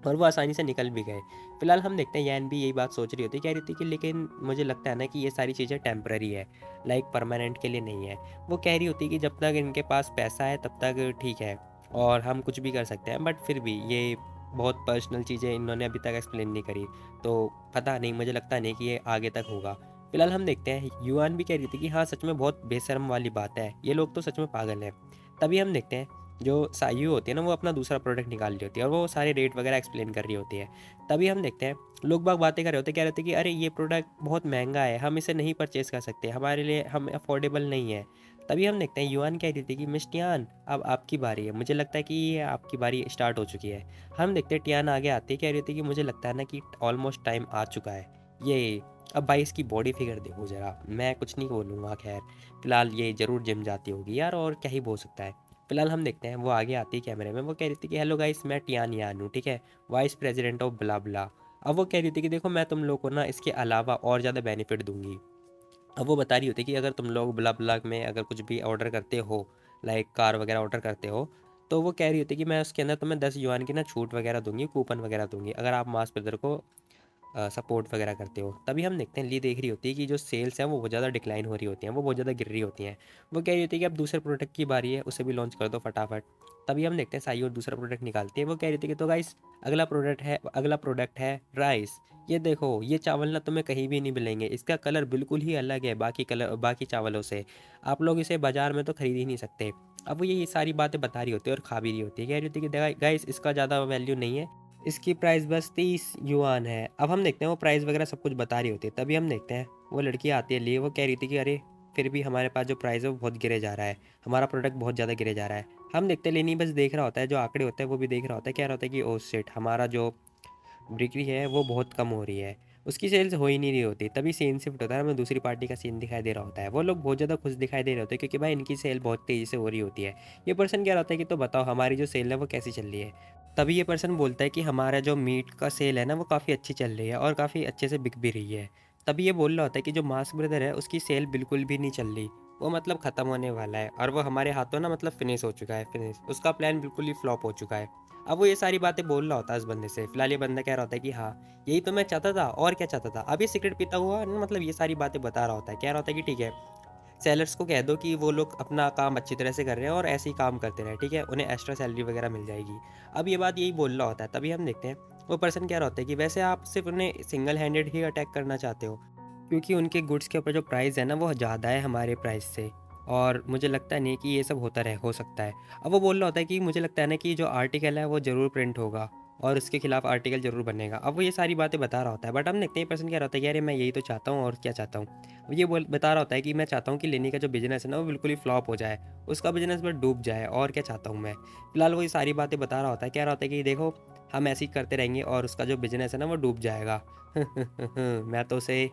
और वो आसानी से निकल भी गए। फिलहाल हम देखते हैं यैन भी यही बात सोच रही होती है, कह रही थी कि लेकिन मुझे लगता है ना कि ये सारी चीज़ें टेम्पररी है, लाइक परमानेंट के लिए नहीं है। वो कह रही होती है कि जब तक इनके पास पैसा है तब तक ठीक है और हम कुछ भी कर सकते हैं, बट फिर भी ये बहुत पर्सनल चीज़ें इन्होंने अभी तक एक्सप्लेन नहीं करी, तो पता नहीं, मुझे लगता नहीं कि ये आगे तक होगा। फिलहाल हम देखते हैं युआन भी कह रही थी कि हाँ सच में बहुत बेशर्म वाली बात है, ये लोग तो सच में पागल हैं। तभी हम देखते हैं जो सायु होती है ना वो अपना दूसरा प्रोडक्ट निकाल रही होती है और वो सारे रेट वगैरह एक्सप्लेन कर रही होती है। तभी हम देखते हैं लोग बाग बातें कर रहे होते हैं, कह रहे होते हैं कि अरे ये प्रोडक्ट बहुत महंगा है, हम इसे नहीं परचेस कर सकते, हमारे लिए हम अफोर्डेबल नहीं है। तभी हम देखते हैं युआन कह रही थी कि मिस टियान अब आपकी बारी है, मुझे लगता है कि ये आपकी बारी स्टार्ट हो चुकी है। हम देखते हैं टियान आगे आती है, कह रही थी कि मुझे लगता है ना कि ऑलमोस्ट टाइम आ चुका है। ये अब भाई इसकी बॉडी फिगर देखो ज़रा, मैं कुछ नहीं बोलूँगा, खैर फिलहाल ये ज़रूर जिम जाती होगी यार, और क्या ही बोल सकता है। फिलहाल हम देखते हैं वो आगे आती है कैमरे में, वो कह रही थी कि हेलो गाइस मैं टियान यान हूँ, ठीक है, वाइस प्रेसिडेंट ऑफ ब्ला ब्ला। अब वो कह रही थी कि देखो मैं तुम लोग को ना इसके अलावा और ज़्यादा बेनिफिट दूंगी। अब वो बता रही होती है कि अगर तुम लोग ब्ला ब्ला में अगर कुछ भी ऑर्डर करते हो, लाइक कार वगैरह ऑर्डर करते हो, तो वो कह रही होती है कि मैं उसके अंदर तुम्हें 10 युआन की ना छूट वगैरह दूंगी, कूपन वगैरह दूंगी अगर आप मास ब्रदर को सपोर्ट वगैरह करते हो। तभी हम देखते हैं ली देख रही होती है कि जो सेल्स हैं वो बहुत ज़्यादा डिक्लाइन हो रही होती हैं, वो बहुत ज़्यादा गिर रही होती हैं। वो कह रही होती है कि अब दूसरे प्रोडक्ट की बारी है, उसे भी लॉन्च कर दो फटाफट। तभी हम देखते हैं साई और दूसरा प्रोडक्ट निकालती है। वो कह रही थी कि तो गाइस अगला प्रोडक्ट है राइस। ये देखो ये चावल ना तुम्हें कहीं भी नहीं मिलेंगे, इसका कलर बिल्कुल ही अलग है बाकी चावलों से, आप लोग इसे बाजार में तो खरीद ही नहीं सकते। अब वो ये सारी बातें बता रही होती है और खा भी रही होती है, कह रही होती है कि गाइस इसका ज़्यादा वैल्यू नहीं है, इसकी प्राइस बस 30 युआन है। अब हम देखते हैं वो प्राइस वगैरह सब कुछ बता रही होती है। तभी हम देखते हैं वो लड़की आती है लिए, वो कह रही थी कि अरे फिर भी हमारे पास जो प्राइस है वो बहुत गिरे जा रहा है, हमारा प्रोडक्ट बहुत ज़्यादा गिरे जा रहा है। हम देखते हैं लेनी बस देख रहा होता है, जो आंकड़े होते हैं वो भी देख रहा होता है, कह रहा होता है कि ओ शिट हमारा जो बिक्री है वो बहुत कम हो रही है, उसकी सेल्स हो ही नहीं रही होती। तभी सीन शिफ्ट होता है, हमें दूसरी पार्टी का सीन दिखाई दे रहा होता है। वो लोग बहुत ज़्यादा खुश दिखाई दे रहे होते हैं क्योंकि भाई इनकी सेल बहुत तेज़ी से हो रही होती है। ये पर्सन कह रहा होता है कि तो बताओ हमारी जो सेल है वो कैसी चल रही है। तभी ये पर्सन बोलता है कि हमारा जो मीट का सेल है ना वो काफ़ी अच्छी चल रही है और काफ़ी अच्छे से बिक भी रही है। तभी ये बोल रहा होता है कि जो मास्क ब्रदर है उसकी सेल बिल्कुल भी नहीं चल रही, वो मतलब ख़त्म होने वाला है और वो हमारे हाथों ना मतलब फिनिश हो चुका है, फिनिश उसका प्लान बिल्कुल ही फ्लॉप हो चुका है। अब वो ये सारी बातें बोल रहा होता है उस बंदे से। फिलहाल ये बंदा कह रहा होता है कि हाँ यही तो मैं चाहता था और क्या चाहता था। अब ये सिगरेट पीता हुआ ना मतलब ये सारी बातें बता रहा होता है, कह रहा होता है कि ठीक है सेलर्स को कह दो कि वो लोग अपना काम अच्छी तरह से कर रहे हैं और ऐसे ही काम करते रहे, ठीक है, उन्हें एक्स्ट्रा सैलरी वगैरह मिल जाएगी। अब ये बात यही बोल रहा होता है। तभी हम देखते हैं वो पर्सन कह रहा होता है कि वैसे आप सिर्फ उन्हें सिंगल हैंडेड ही अटैक करना चाहते हो, क्योंकि उनके गुड्स के ऊपर जो प्राइस है ना वो ज़्यादा है हमारे प्राइस से, और मुझे लगता नहीं कि ये सब होता रहे हो सकता है। अब वो बोल रहा होता है कि मुझे लगता है ना कि जो आर्टिकल है वो ज़रूर प्रिंट होगा और उसके खिलाफ आर्टिकल ज़रूर बनेगा। अब वो ये सारी बातें बता रहा होता है, बट हम देखते हैं पर्सन कह रहा होता है कि अरे मैं यही तो चाहता हूँ और क्या चाहता हूँ। अब ये बोल बता रहा होता है कि मैं चाहता हूँ कि लेनी का जो बिज़नेस है ना वो बिल्कुल ही फ्लॉप हो जाए, उसका बिज़नेस बस डूब जाए, और क्या चाहता हूँ मैं। फिलहाल वो ये सारी बातें बता रहा होता है, कह रहा होता है कि देखो हम ऐसे ही करते रहेंगे और उसका जो बिज़नेस है ना वो डूब जाएगा। मैं तो उसे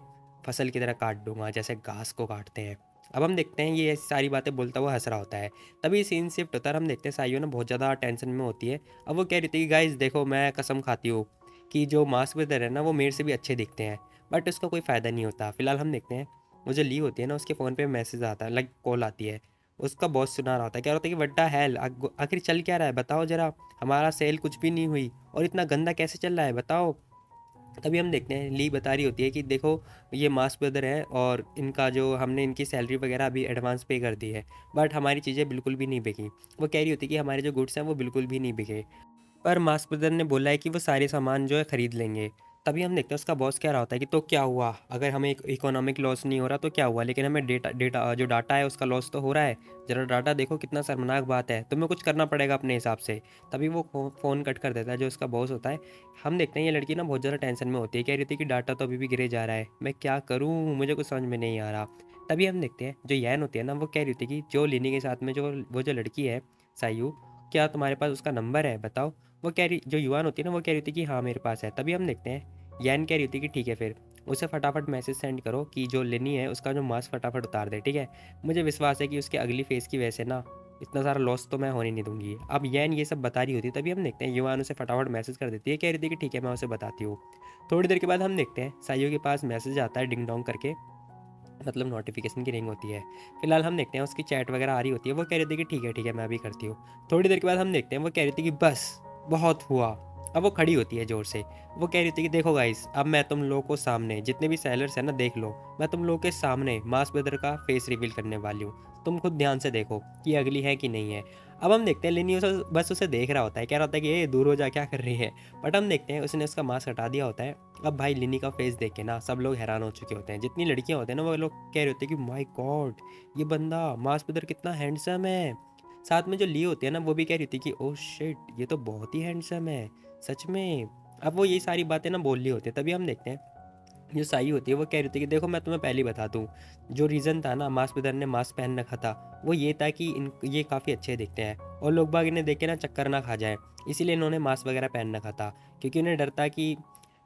फसल की तरह काट दूंगा जैसे घास को काटते हैं। अब हम देखते हैं ये ऐसी सारी बातें बोलता हुआ हंस रहा होता है। तभी सीन शिफ्ट होता है, हम देखते हैं साइयो ना बहुत ज़्यादा टेंशन में होती है। अब वो कह रही थी कि गाइस देखो मैं कसम खाती हूँ कि जो मास्क ब्रदर है ना वो मेरे से भी अच्छे दिखते हैं, बट उसका कोई फ़ायदा नहीं होता। फिलहाल हम देखते हैं वो जो ली होती है ना उसके फ़ोन पे मैसेज आता है, लाइक कॉल आती है, उसका बॉस सुना रहा होता है, कह रहा होता है कि वड्डा हेल आखिर चल क्या रहा है बताओ ज़रा, हमारा सेल कुछ भी नहीं हुई और इतना गंदा कैसे चल रहा है बताओ। तभी हम देखते हैं ली बता रही होती है कि देखो ये मास ब्रदर है और इनका जो हमने इनकी सैलरी वगैरह अभी एडवांस पे कर दी है, बट हमारी चीज़ें बिल्कुल भी नहीं बिकी। वो कह रही होती है कि हमारे जो गुड्स हैं वो बिल्कुल भी नहीं बिके, पर मास्क ब्रदर ने बोला है कि वो सारे सामान जो है ख़रीद लेंगे। तभी हम देखते हैं उसका बॉस कह रहा होता है कि तो क्या हुआ, अगर हमें इकोनॉमिक लॉस नहीं हो रहा तो क्या हुआ, लेकिन हमें डेटा डेटा जो डाटा है उसका लॉस तो हो रहा है। ज़रा डाटा देखो कितना शर्मनाक बात है, तुम्हें कुछ करना पड़ेगा अपने हिसाब से। तभी वो फ़ोन कट कर देता है जो उसका बॉस होता है। हम देखते हैं ये लड़की ना बहुत ज़्यादा टेंशन में होती है, कह रही थी कि डाटा तो अभी भी गिरे जा रहा है, मैं क्या करूँ मुझे कुछ समझ में नहीं आ रहा। तभी हम देखते हैं जो यैन होती है ना वो कह रही थी कि जो लिनी के साथ में जो वो जो लड़की है सायु, क्या तुम्हारे पास उसका नंबर है, बताओ। वो कह रही, जो युवान होती है ना, वो कह रही थी कि हाँ मेरे पास है। तभी हम देखते हैं यैन कह रही थी कि ठीक है फिर उसे फटाफट मैसेज सेंड करो कि जो लेनी है उसका जो मास्क फटाफट उतार दे, ठीक है। मुझे विश्वास है कि उसके अगली फेज़ की वजह से ना इतना सारा लॉस तो मैं होने नहीं दूंगी। अब यैन ये सब बता रही होती है, तभी हम देखते हैं युवान उसे फटाफट मैसेज कर देती है, कह रही थी कि ठीक है मैं उसे बताती हूँ। थोड़ी देर के बाद हम देखते हैं साइयो के पास मैसेज आता है डिंग डोंग करके, मतलब नोटिफिकेशन की रिंग होती है। फिलहाल हम देखते हैं उसकी चैट वगैरह आ रही होती है, वो कह रही थी कि ठीक है मैं अभी करती हूँ। थोड़ी देर के बाद हम देखते हैं वो कह रही थी कि बस बहुत हुआ। अब वो खड़ी होती है ज़ोर से। वो कह रही थी कि देखो गाइस, अब मैं तुम लोगों को सामने जितने भी सेलर्स हैं ना देख लो, मैं तुम लोगों के सामने मास ब्रदर का फेस रिवील करने वाली हूँ। तुम खुद ध्यान से देखो कि अगली है कि नहीं है। अब हम देखते हैं लिनी उसे बस उसे देख रहा होता है, कह रहा होता है कि ये दूर हो जा, क्या कर रही है। बट हम देखते हैं उसने उसका मास्क हटा दिया होता है। अब भाई लिनी का फेस देख के ना सब लोग हैरान हो चुके होते हैं, जितनी लड़कियां होते हैं ना वो लोग कह रहे होते हैं कि माय गॉड, ये बंदा मास ब्रदर कितना हैंडसम है। साथ में जो ली होती है ना वो भी कह रही थी कि ओह शिट, ये तो बहुत ही हैंडसम है सच में। अब वो ये सारी बातें ना बोल रही होती है, तभी हम देखते हैं जो साई होती है वो कह रही थी कि देखो मैं तुम्हें पहले ही बता दूं, जो रीज़न था ना मास्क ब्रदर ने मास्क पहन रखा था, वो ये था कि इन ये काफ़ी अच्छे दिखते हैं और लोग बाग इन्हें देख के ना चक्कर ना खा जाए, इसीलिए इन्होंने मास्क वगैरह पहन रखा था, क्योंकि उन्हें डर था कि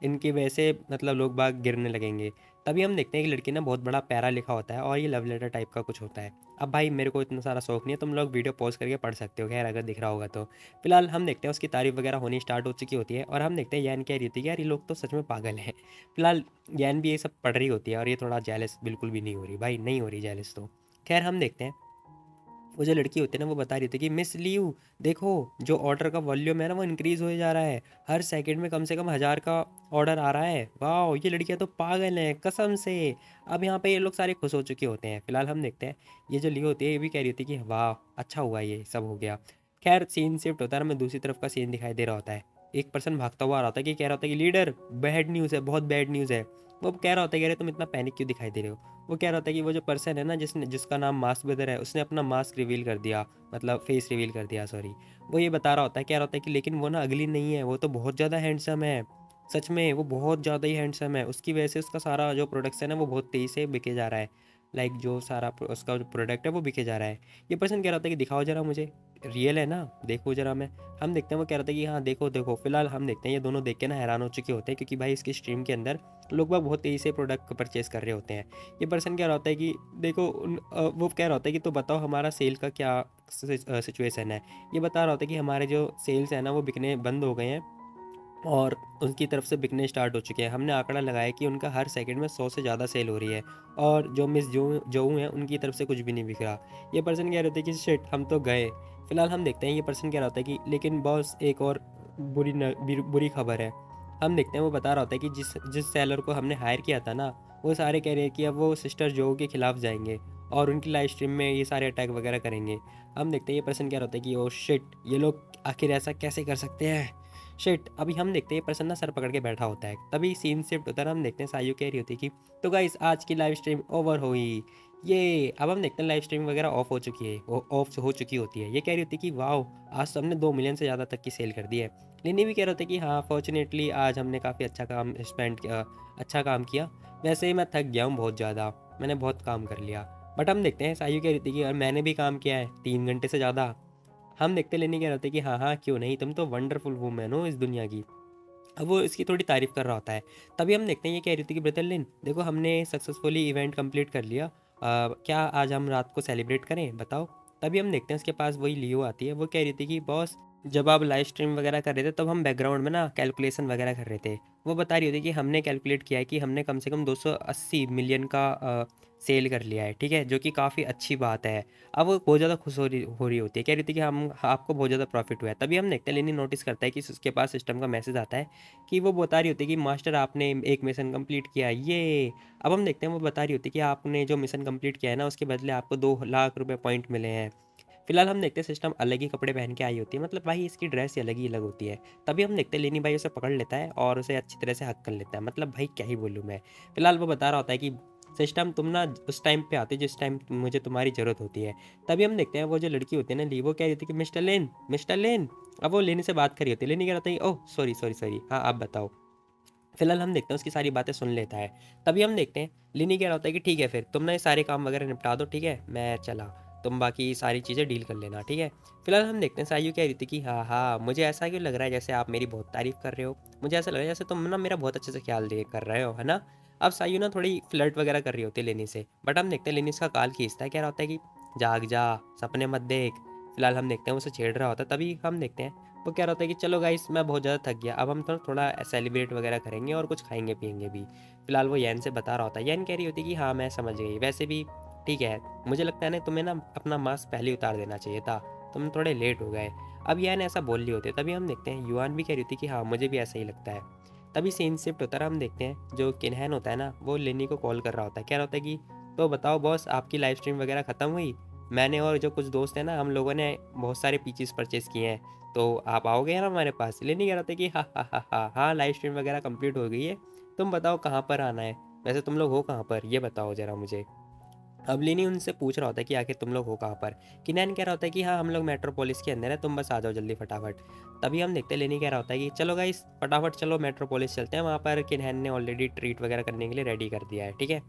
इनकी वजह से मतलब लोग बाग गिरने लगेंगे। तभी हम देखते हैं कि लड़की ना बहुत बड़ा पैरा लिखा होता है और ये लव लेटर टाइप का कुछ होता है। अब भाई मेरे को इतना सारा शौक नहीं है, तुम लोग वीडियो पॉज करके पढ़ सकते हो खैर अगर दिख रहा होगा तो। फिलहाल हम देखते हैं उसकी तारीफ वगैरह होनी स्टार्ट हो चुकी होती है और हम देखते हैं यान कह रही थी कि यार ये लोग तो सच में पागल हैं। फिलहाल ज्ञान भी ये सब पढ़ रही होती है और ये थोड़ा जेलस बिल्कुल भी नहीं हो रही, भाई नहीं हो रही जेलस तो। खैर हम देखते हैं वो जो लड़की होती है ना वो बता रही थी कि मिस लियू देखो, जो ऑर्डर का वॉल्यूम है ना वो इंक्रीज़ हो जा रहा है, हर सेकंड में कम से कम 1000 का ऑर्डर आ रहा है। वाह, ये लड़कियां तो पागल हैं कसम से। अब यहाँ पे ये लोग सारे खुश हो चुके होते हैं। फिलहाल हम देखते हैं ये जो लियो होती है ये भी कह रही थी कि वाह अच्छा हुआ ये सब हो गया। खैर सीन शिफ्ट होता है ना, हमें दूसरी तरफ का सीन दिखाई दे रहा होता है। एक पर्सन भागता हुआ आ रहा होता है कि कह रहा होता है कि लीडर बैड न्यूज़ है, बहुत बैड न्यूज़ है। वो कह रहा होता है कि अरे तुम इतना पैनिक क्यों दिखाई दे रहे हो। वो कह रहा था कि वो जो पर्सन है ना जिसने जिसका नाम मास्क ब्रदर है उसने अपना मास्क रिवील कर दिया, मतलब फेस रिवील कर दिया सॉरी। वो ये बता रहा होता है, कह रहा होता है कि लेकिन वो ना अगली नहीं है, वो तो बहुत ज़्यादा हैंडसम है। सच में वो बहुत ज़्यादा ही हैंडसम है, उसकी वजह से उसका सारा जो प्रोडक्शन है वो बहुत तेज़ी से बिके जा रहा है। लाइक जो सारा उसका जो प्रोडक्ट है वो बिके जा रहा है। ये पर्सन कह रहा था कि दिखाओ जरा मुझे, रियल है ना, देखो जरा मैं। हम देखते हैं वो कह रहा था कि हाँ देखो देखो। फिलहाल हम देखते हैं ये दोनों देख के ना हैरान हो चुके होते हैं, क्योंकि भाई इसकी स्ट्रीम के अंदर लोग बाग बहुत तेज़ी से प्रोडक्ट परचेज कर रहे होते हैं। ये पर्सन कह रहा होता है कि देखो वो कह रहा होता है कि तो बताओ हमारा सेल का क्या सिचुएशन है। ये बता रहा होता है कि हमारे जो सेल्स हैं ना वो बिकने बंद हो गए हैं और उनकी तरफ से बिकने स्टार्ट हो चुके हैं। हमने आंकड़ा लगाया कि उनका हर सेकंड में 100 से ज़्यादा सेल हो रही है और जो मिस जो जोऊ हैं उनकी तरफ से कुछ भी नहीं बिक रहा। ये पर्सन कह रहे थे कि शिट हम तो गए। फिलहाल हम देखते हैं ये पर्सन कह रहा होता है कि लेकिन बॉस एक और बुरी खबर है। हम देखते हैं वो बता रहा होता है कि जिस जिस सेलर को हमने हायर किया था ना, वो सारे कह रहे हैं कि अब वो सिस्टर जो के खिलाफ जाएंगे और उनकी लाइव स्ट्रीम में ये सारे अटैक वगैरह करेंगे। हम देखते हैं ये पर्सन कह रहा होता है कि ओ शिट, ये लोग आखिर ऐसा कैसे कर सकते हैं। शिट, अभी हम देखते हैं ये पर्सन ना सर पकड़ के बैठा होता है। तभी सीन शिफ्ट होता है, हम देखते हैं सायु कह रही होती है कि तो गाइस आज की लाइव स्ट्रीम ओवर हुई। ये अब हम देखते हैं लाइव स्ट्रीम वगैरह ऑफ हो चुकी है, वो ऑफ हो चुकी होती है। ये कह रही होती है कि वाह आज तो हमने 2 मिलियन से ज़्यादा तक की सेल कर दी है। लिनी भी कह रहा था कि हाँ फॉर्चुनेटली आज हमने काफ़ी अच्छा काम स्पेंड किया, अच्छा काम किया। वैसे ही मैं थक गया हूँ बहुत ज़्यादा, मैंने बहुत काम कर लिया। बट हम देखते हैं सायु कह रही थी कि यार मैंने भी काम किया है 3 घंटे से ज़्यादा। हम देखते लेने कह रहे थे कि हाँ हाँ क्यों नहीं, तुम तो वंडरफुल वूमेन हो इस दुनिया की। अब वो इसकी थोड़ी तारीफ कर रहा होता है। तभी हम देखते हैं ये कह रही थी कि ब्रदर लिन देखो हमने सक्सेसफुली इवेंट कंप्लीट कर लिया। क्या आज हम रात को सेलिब्रेट करें बताओ। तभी हम देखते हैं उसके पास वही लियो आती है। वो कह रही थी कि बॉस जब आप लाइव स्ट्रीम वगैरह कर रहे थे तब हम बैकग्राउंड में ना कैलकुलेशन वगैरह कर रहे थे। वो बता रही होती कि हमने कैलकुलेट किया है कि हमने कम से कम 280 मिलियन का सेल कर लिया है, ठीक है, जो कि काफ़ी अच्छी बात है। अब वो बहुत ज़्यादा खुश हो रही होती है, कह रही थी कि हम आपको बहुत ज़्यादा प्रॉफिट हुआ है। तभी हम देखते हैं लेनी नोटिस करता है कि उसके पास सिस्टम का मैसेज आता है कि वो बता रही होती है कि मास्टर आपने एक मिशन कंप्लीट किया ये। अब हम देखते हैं वो बता रही होती है कि आपने जो मिशन कंप्लीट किया है ना उसके बदले आपको 2 लाख रुपए पॉइंट मिले हैं। फिलहाल हम देखते हैं सिस्टम अलग ही कपड़े पहन के आई होती है, मतलब भाई इसकी ड्रेस ही अलग होती है। तभी हम देखते हैं लेनी भाई उसे पकड़ लेता है और उसे अच्छी तरह से हक कर लेता है, मतलब भाई क्या ही बोलूँ मैं। फिलहाल वो बता रहा होता है कि सिस्टम तुम ना उस टाइम पे आते जिस टाइम मुझे तुम्हारी ज़रूरत होती है। तभी हम देखते हैं वो जो लड़की होती है ना ली, वो कह रही थी कि मिस्टर लेन मिस्टर लेन। अब वो लेनी से बात करी होती है, लेनी कह रहा था ओह सॉरी सॉरी सॉरी, हाँ आप बताओ। फिलहाल हम देखते हैं उसकी सारी बातें सुन लेता है। तभी हम देखते हैं लिनी कह रहा होता है कि ठीक है फिर तुम ना ये सारे काम वगैरह निपटा दो, ठीक है मैं चला। तुम बाकी सारी चीज़ें डील कर लेना, ठीक है। फिलहाल हम देखते हैं सायु कह रही थी कि हाँ हाँ, मुझे ऐसा क्यों लग रहा है जैसे आप मेरी बहुत तारीफ़ कर रहे हो, मुझे ऐसा लग रहा है जैसे तुम ना मेरा बहुत अच्छे से ख्याल दे कर रहे हो, है ना। अब सायु ना थोड़ी फ्लर्ट वगैरह कर रही होती है लेनी से, बट हम देखते हैं लेनी इसका काल खींचता है, कह रहा होता है कि जाग जा, सपने मत देख। फिलहाल हम देखते हैं उसे छेड़ रहा होता है, तभी हम देखते हैं वो कह रहा होता है कि चलो गाइस मैं बहुत ज़्यादा थक गया, अब हम तो थोड़ा सेलिब्रेट वगैरह करेंगे और कुछ खाएंगे पियेंगे भी। फिलहाल वो यैन से बता रहा होता है, यैन कह रही होती है कि हाँ मैं समझ गई, वैसे भी ठीक है, मुझे लगता है ना तुम्हें ना अपना मास्क पहले ही उतार देना चाहिए था, तुम थोड़े लेट हो गए। अब यैन ऐसा बोल रही होती है, तभी हम देखते हैं युआन भी कह रही थी कि हाँ मुझे भी ऐसा ही लगता है। तभी सीन शिफ्ट होता है, हम देखते हैं जो किन्हैन होता है ना वो लेनी को कॉल कर रहा होता है, कह रहा होता है कि तो बताओ बॉस, आपकी लाइव स्ट्रीम वगैरह ख़त्म हुई, मैंने और जो कुछ दोस्त हैं ना हम लोगों ने बहुत सारे पीचेस परचेज़ किए हैं, तो आप आओगे ना हमारे पास। लेनी कह रहा था कि हाँ हाँ हाँ हाँ हाँ, लाइव स्ट्रीम वगैरह कंप्लीट हो गई है, तुम बताओ कहाँ पर आना है, वैसे तुम लोग हो कहाँ पर, ये बताओ ज़रा मुझे। अब लेनी उनसे पूछ रहा होता है कि आखिर तुम लोग हो कहाँ पर। किनैन कह रहा होता है कि हाँ हम लोग मेट्रोपोलिस के अंदर है, तुम बस आ जाओ जल्दी फटाफट। तभी हम देखते हैं लेनी कह रहा होता है कि चलो गाइस फटाफट चलो मेट्रोपोलिस चलते हैं, वहाँ पर किनैन ने ऑलरेडी ट्रीट वगैरह करने के लिए रेडी कर दिया है, ठीक है।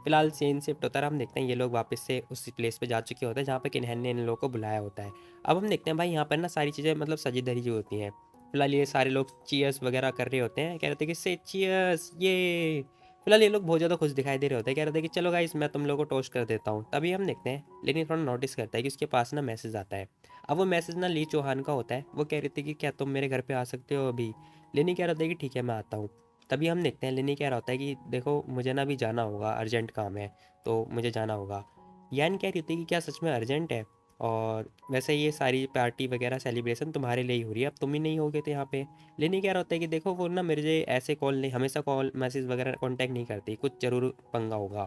फिलहाल सीन शिफ्ट होता है, हम देखते हैं ये लोग वापस से उसी प्लेस पे जा चुके होते हैं जहाँ पे किन्हैन ने इन लोगों को बुलाया होता है। अब हम देखते हैं भाई यहाँ पर ना सारी चीज़ें मतलब सजी धजी होती हैं। फिलहाल ये सारे लोग चीयर्स वगैरह कर रहे होते हैं, कह रहे थे कि से चीयर्स ये। फिलहाल ये लोग बहुत ज़्यादा खुश दिखाई दे रहे होते हैं, कह रहे थे कि चलो गाइस मैं तुम लोगों को टोस्ट कर देता हूँ। तभी हम देखते हैं लेकिन थोड़ा नोटिस करता है कि उसके पास ना मैसेज आता है। अब वो मैसेज ना ली चौहान का होता है, वो कह रही थी कि क्या तुम मेरे घर पे आ सकते हो अभी। लेनी कह रहा था कि ठीक है मैं आता हूँ। तभी हम देखते हैं लेनी कह रहा होता है कि देखो मुझे ना अभी जाना होगा, अर्जेंट काम है, तो मुझे जाना होगा। यान कह रही थी कि क्या सच में अर्जेंट है, और वैसे ये सारी पार्टी वगैरह सेलिब्रेशन तुम्हारे लिए ही हो रही है, अब तुम ही नहीं होगे तो यहाँ पे। लेनी कह रहा होता है कि देखो वो ना मेरे ऐसे कॉल नहीं, हमेशा कॉल मैसेज वगैरह कांटेक्ट नहीं करती, कुछ ज़रूर पंगा होगा।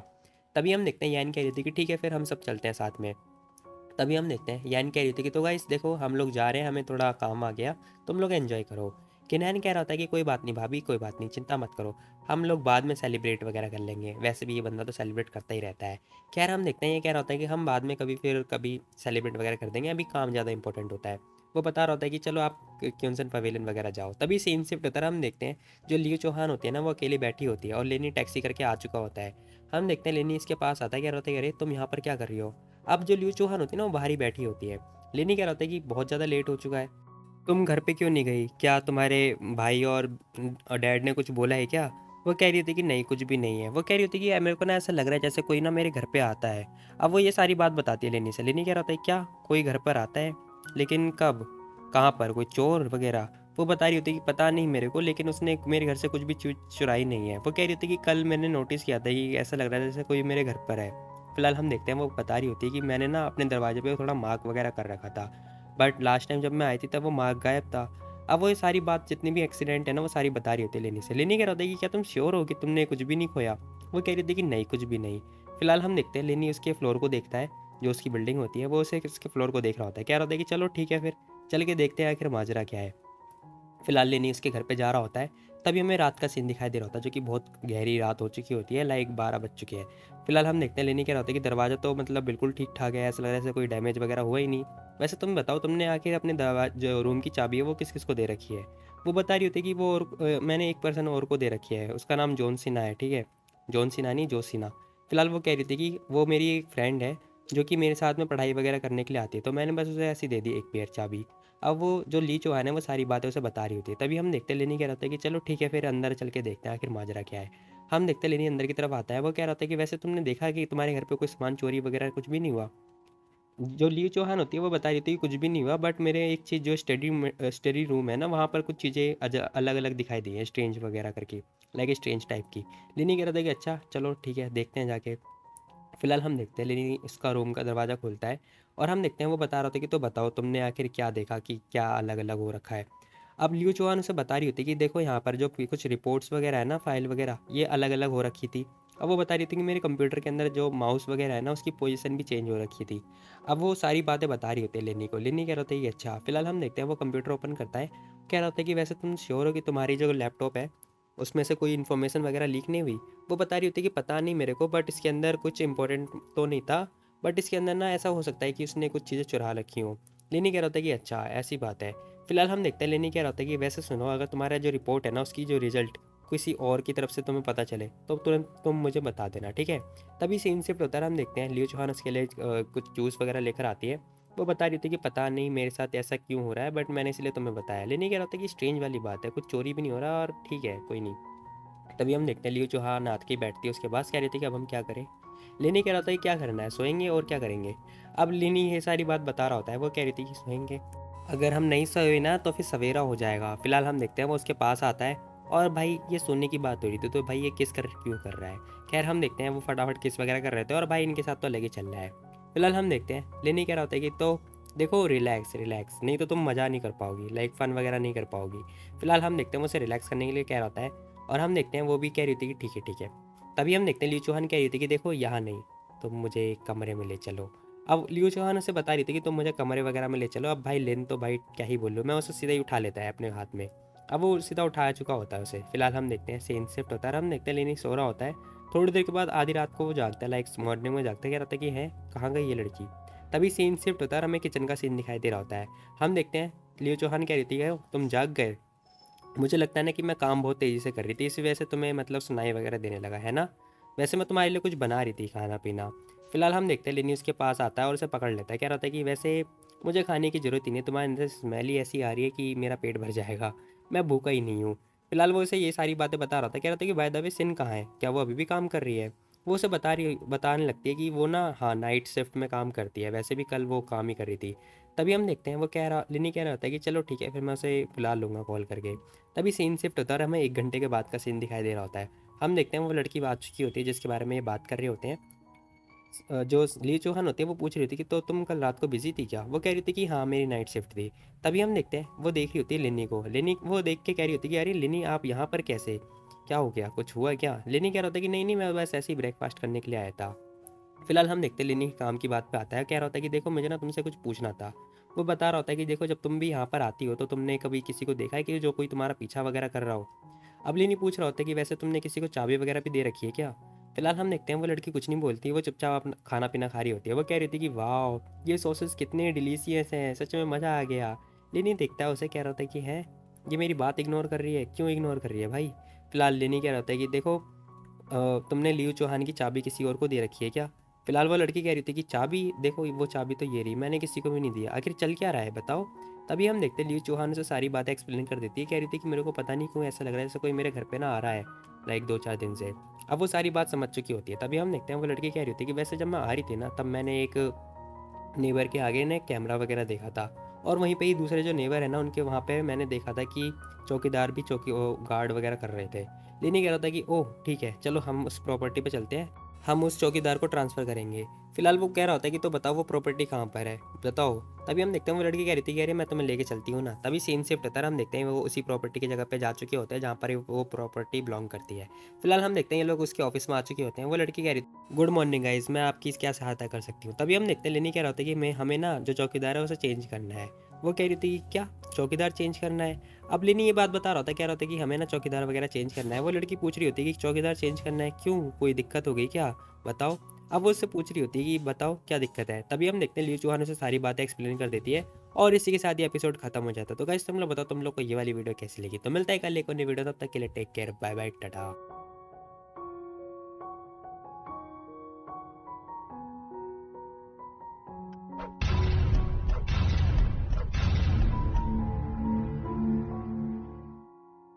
तभी हम देखते हैं यान कह रही थी कि ठीक है फिर हम सब चलते हैं साथ में। तभी हम देखते हैं यान कह रही थी कि तो गाइस देखो हम लोग जा रहे हैं, हमें थोड़ा काम आ गया, तुम लोग एंजॉय करो। किनैन कह रहा होता है कि कोई बात नहीं भाभी, कोई बात नहीं, चिंता मत करो, हम लोग बाद में सेलिब्रेट वगैरह कर लेंगे, वैसे भी ये बंदा तो सेलिब्रेट करता ही रहता है। खैर हम देखते हैं ये कह रहा होता है कि हम बाद में कभी फिर कभी सेलिब्रेट वगैरह कर देंगे, अभी काम ज़्यादा इंपॉर्टेंट होता है। वो बता रहा होता है कि चलो आप क्यूनसन पवेलियन वगैरह जाओ। तभी सीन शिफ्ट होता है, हम देखते हैं जो लियो चौहान होती है ना वो अकेली बैठी होती है और लेनी टैक्सी करके आ चुका होता है। हम देखते हैं लेनी इसके पास आता है, कह रहा होता है अरे तुम यहाँ पर क्या कर रही हो। अब जो लियो चौहान होती है ना वो बाहर ही बैठी होती है। लेनी कह रहा होता है कि बहुत ज़्यादा लेट हो चुका है, तुम घर पे क्यों नहीं गई, क्या तुम्हारे भाई और डैड ने कुछ बोला है क्या। वो कह रही होती कि नहीं कुछ भी नहीं है। वो कह रही होती कि यार मेरे को ना ऐसा लग रहा है जैसे कोई ना मेरे घर पे आता है। अब वो ये सारी बात बताती है लेनी से। लेनी कह रहा होता है क्या कोई घर पर आता है, लेकिन कब, कहाँ पर, कोई चोर वगैरह। वो बता रही होती कि पता नहीं मेरे को, लेकिन उसने मेरे घर से कुछ भी चुराई नहीं है। वो कह रही होती कि कल मैंने नोटिस किया था कि ऐसा लग रहा है जैसे कोई मेरे घर पर है। फिलहाल हम देखते हैं वो बता रही होती है कि मैंने ना अपने दरवाजे पे थोड़ा मार्क वगैरह कर रखा था, बट लास्ट टाइम जब मैं आई थी तब वो मार्क गायब था। अब वो ये सारी बात जितनी भी एक्सीडेंट है ना वो सारी बता रही होती है लेनी से। लेनी कह रहा होता है कि क्या तुम श्योर हो कि तुमने कुछ भी नहीं खोया। वो कह रही थी कि नहीं कुछ भी नहीं। फिलहाल हम देखते हैं लेनी उसके फ्लोर को देखता है, जो उसकी बिल्डिंग होती है वो उसे उसके फ्लोर को देख रहा होता है, कह रहा होता है कि चलो ठीक है फिर चल के देखते हैं आखिर माजरा क्या है। फिलहाल लेनी उसके घर पे जा रहा होता है, तभी हमें रात का सीन दिखाई दे रहा होता है जो कि बहुत गहरी रात हो चुकी होती है, लाइक 12 बज चुके हैं। फिलहाल हम देखते हैं लेनी कह रहा होता है कि दरवाज़ा तो मतलब बिल्कुल ठीक ठाक है, ऐसा लग रहा है जैसे कोई डैमेज वगैरह हुआ ही नहीं। वैसे तुम बताओ तुमने आखिर अपने दरवाजा जो रूम की चाबी है वो किस किस को दे रखी है। वो बता रही होती है कि वो और मैंने एक पर्सन और को दे रखी है, उसका नाम जॉन सिन्हा है, ठीक है, जॉन सिन्हा नहीं जो सिन्हा। फिलहाल वो कह रही थी कि वो मेरी एक फ्रेंड है जो कि मेरे साथ में पढ़ाई वगैरह करने के लिए आती है, तो मैंने बस उसे ऐसी दे दी एक पेयर चाबी। अब वो जो ली चौहान है वो सारी बातें उसे बता रही होती है, तभी हम देखते हैं लेनी कह रहा होता है कि चलो ठीक है फिर अंदर चल के देखते हैं आखिर माजरा क्या है। हम देखते हैं लेनी अंदर की तरफ आता है, वो कह रहा होता है कि वैसे तुमने देखा कि तुम्हारे घर पे कोई सामान चोरी वगैरह कुछ भी नहीं हुआ। जो ली चौहान होती है वो बता रही थी कि कुछ भी नहीं हुआ, बट मेरे एक चीज़ जो स्टडी रूम है ना वहाँ पर कुछ चीज़ें अलग अलग दिखाई दी हैं स्ट्रेंज वगैरह करके, लाइक स्ट्रेंज टाइप की। लेनी कह रहा था कि अच्छा चलो ठीक है देखते हैं जाके। फिलहाल हम देखते हैं लेनी उसका रूम का दरवाज़ा खोलता है, और हम देखते हैं वो बता रहा होता है कि तो बताओ तुमने आखिर क्या देखा कि क्या अलग अलग हो रखा है। अब लियो चौहान उसे बता रही होती है कि देखो यहाँ पर जो कुछ रिपोर्ट्स वगैरह है ना, फाइल वगैरह ये अलग अलग हो रखी थी। अब वो बता रही थी कि मेरे कंप्यूटर के अंदर जो माउस वगैरह है ना उसकी पोजीशन भी चेंज हो रखी थी। अब वो सारी बातें बता रही होती है लेनी को। लेनी कह रहा होता है कि अच्छा। फिलहाल हम देखते हैं वो कंप्यूटर ओपन करता है, कह रहा होता है कि वैसे तुम श्योर हो कि तुम्हारी जो लैपटॉप है उसमें से कोई इन्फॉर्मेशन वगैरह लीक नहीं हुई। वो बता रही होती है कि पता नहीं मेरे को, बट इसके अंदर कुछ इंपॉर्टेंट तो नहीं था, बट इसके अंदर ना ऐसा हो सकता है कि उसने कुछ चीज़ें चुरा रखी हों। लेनी कह रहा होता है कि अच्छा ऐसी बात है। फिलहाल हम देखते हैं लेनी कह रहा होता है कि वैसे सुनो, अगर तुम्हारा जो रिपोर्ट है ना उसकी जो रिजल्ट किसी और की तरफ से तुम्हें पता चले तो तुरंत तुम मुझे बता देना, ठीक है। तभी सीन शिफ्ट होता है, हम देखते हैं लियो चौहान उसके लिए कुछ जूस वगैरह लेकर आती है। वो बता रही थी कि पता नहीं मेरे साथ ऐसा क्यों हो रहा है, बट मैंने इसलिए तुम्हें बताया। लेनी कह रहा था कि स्ट्रेंज वाली बात है, कुछ चोरी भी नहीं हो रहा और ठीक है कोई नहीं। तभी हम देखते हैं लियो चौहान आत के बैठती है उसके पास, कह रही थी कि अब हम क्या करें। लेनी कह रहा था कि क्या करना है, सोएंगे और क्या करेंगे। अब लेनी ये सारी बात बता रहा होता है, वो कह रही थी कि सोएंगे, अगर हम नहीं सोए ना तो फिर सवेरा हो जाएगा। फिलहाल हम देखते हैं वो उसके पास आता है और भाई ये सोने की बात हो रही थी तो भाई ये किस कर क्यों कर रहा है। खैर हम देखते हैं वो फटाफट किस वगैरह कर रहे थे और भाई इनके साथ तो लगे चल रहा है। फिलहाल हम देखते हैं लेनी कह रहा होता है कि तो देखो रिलैक्स रिलैक्स, नहीं तो तुम मज़ा नहीं कर पाओगी, लाइक फ़न वगैरह नहीं कर पाओगी। फिलहाल हम देखते हैं वो उसे रिलैक्स करने के लिए कह रहा होता है और हम देखते हैं वो भी कह रही थी कि ठीक है ठीक है। तभी हम देखते हैं लियू चौहान कह रही थी कि देखो यहाँ नहीं, तुम मुझे कमरे में ले चलो। अब लियू चौहान उसे बता रही थी कि तुम मुझे कमरे वगैरह में ले चलो। अब भाई लेन तो भाई क्या ही बोलूँ मैं, उसे सीधा ही उठा लेता है अपने हाथ में। अब वो सीधा उठा चुका होता है उसे। फिलहाल हम देखते हैं सीन शिफ्ट होता है, हम देखते हैं लेनी सो रहा होता है। थोड़ी देर के बाद आधी रात को वो जागता है, लाइक मॉर्निंग में जागता है, कह रहा था कि है कहाँ गई ये लड़की। तभी सीन शिफ्ट होता है, हमें किचन का सीन दिखाई दे रहा होता है। हम देखते हैं लियो चौहान कह रही थी कि तुम जाग गए, मुझे लगता है ना कि मैं काम बहुत तेज़ी से कर रही थी, इसी वजह से तुम्हें मतलब सुनाई वगैरह देने लगा है ना। वैसे मैं तुम्हारे लिए कुछ बना रही थी खाना पीना। फिलहाल हम देखते हैं लिनी उसके पास आता है और उसे पकड़ लेता है, कह रहा था कि वैसे मुझे खाने की ज़रूरत ही नहीं, तुम्हारे अंदर स्मेल ही ऐसी आ रही है कि मेरा पेट भर जाएगा, मैं भूखा ही नहीं हूँ। फिलहाल वो उसे ये सारी बातें बता रहा था, कह रहा था कि बाय द वे सिन कहाँ है, क्या वो अभी भी काम कर रही है। वो उसे बताने लगती है कि वो ना हाँ नाइट शिफ्ट में काम करती है, वैसे भी कल वो काम ही कर रही थी। तभी हम देखते हैं वो लिनी कह रहा होता है कि चलो ठीक है फिर मैं उसे बुला लूँगा कॉल करके। तभी सीन शिफ्ट होता है और हमें 1 घंटे के बाद का सीन दिखाई दे रहा होता है। हम देखते हैं वो लड़की आ चुकी होती है जिसके बारे में ये बात कर रहे होते हैं। जो ली चौहान होती है वो पूछ रही थी कि तो तुम कल रात को बिजी थी क्या? वो कह रही थी कि हाँ मेरी नाइट शिफ्ट थी। तभी हम देखते हैं वो देख रही होती है लिनी को। लिनी वो देख के कह रही होती है कि अरे लिनी आप यहाँ पर कैसे? क्या हो गया? कुछ हुआ क्या? लिनी कह रहा होता है कि नहीं नहीं मैं बस ऐसे ही ब्रेकफास्ट करने के लिए आया था। फिलहाल हम देखते हैं लिनी काम की बात पे आता है, कह रहा होता है कि देखो मुझे ना तुमसे कुछ पूछना था। वो बता रहा होता है कि देखो जब तुम भी यहाँ पर आती हो तो तुमने कभी किसी को देखा है कि जो कोई तुम्हारा पीछा वगैरह कर रहा हो। अब लिनी पूछ रहा होता है कि वैसे तुमने किसी को चाबी वगैरह भी दे रखी है क्या। फिलहाल हम देखते हैं वो लड़की कुछ नहीं बोलती, वो चुपचाप अपना खाना पीना खा रही होती है। वो कह रही थी कि वाह ये सॉसेस कितने डिलीशियस हैं, सच में मज़ा आ गया। लिनी देखता है उसे, कह रहा होता है कि है ये मेरी बात इग्नोर कर रही है, क्यों इग्नोर कर रही है भाई। फिलहाल लिनी कह रहा होता है कि देखो तुमने लियू चौहान की चाबी किसी और को दे रखी है क्या। फिलहाल वो लड़की कह रही थी कि चाबी देखो वो चाबी तो ये रही, मैंने किसी को भी नहीं दिया, आखिर चल क्या रहा है बताओ। तभी हम देखते हैं लियू चौहान से सारी बातें एक्सप्लेन कर देती है, कह रही थी कि मेरे को पता नहीं क्यों ऐसा लग रहा है जैसे कोई मेरे घर पे ना आ रहा है, लाइक 2-4 दिन से। अब वो सारी बात समझ चुकी होती है। तभी हम देखते हैं वो लड़की कह रही थी कि वैसे जब मैं आ रही थी ना तब मैंने एक नेबर के आगे ना कैमरा वगैरह देखा था, और वहीं पे ही दूसरे जो नेबर है ना उनके वहाँ पे मैंने देखा था कि चौकीदार भी चौकी गार्ड वगैरह कर रहे थे। लेनी कह रहा था कि ओह ठीक है चलो हम उस प्रॉपर्टी पे चलते हैं, हम उस चौकीदार को ट्रांसफ़र करेंगे। फिलहाल वो कह रहा होता है कि तो बताओ वो प्रॉपर्टी कहाँ पर है, बताओ। तभी हम देखते हैं वो लड़की कह रही थी कि अरे मैं तुम्हें लेके चलती हूँ ना। तभी सीन शिफ्ट होता है, हम देखते हैं वो उसी प्रॉपर्टी की जगह पे जा चुके होते हैं जहाँ पर वो प्रॉपर्टी बिलोंग करती है। फिलहाल हम देखते हैं ये लोग उसके ऑफिस में आ चुके होते हैं। वो लड़की कह रही गुड मॉर्निंग गाइस, मैं आपकी क्या सहायता कर सकती हूँ। तभी हम देखते हैं लेनी कह रहा होता है कि मैं हमें ना जो चौकीदार है उसे चेंज करना है। वो कह रही थी कि क्या चौकीदार चेंज करना है। अब लेनी ये बात बता रहा होता है, कह रहा होता है कि हमें ना चौकीदार वगैरह चेंज करना है। वो लड़की पूछ रही होती है कि चौकीदार चेंज करना है क्यों, कोई दिक्कत हो गई क्या, बताओ। अब वो उससे पूछ रही होती है कि बताओ क्या दिक्कत है। तभी हम देखते हैं लियू चौहान उसे सारी बातें एक्सप्लेन कर देती है और इसी के साथ ये एपिसोड खत्म हो जाता है। तो गाइस तुम लोग बताओ तुम लोग को ये वाली वीडियो कैसी लगी। तो मिलता है कल एक और नई वीडियो, तब तक के लिए take care, bye bye, Tata.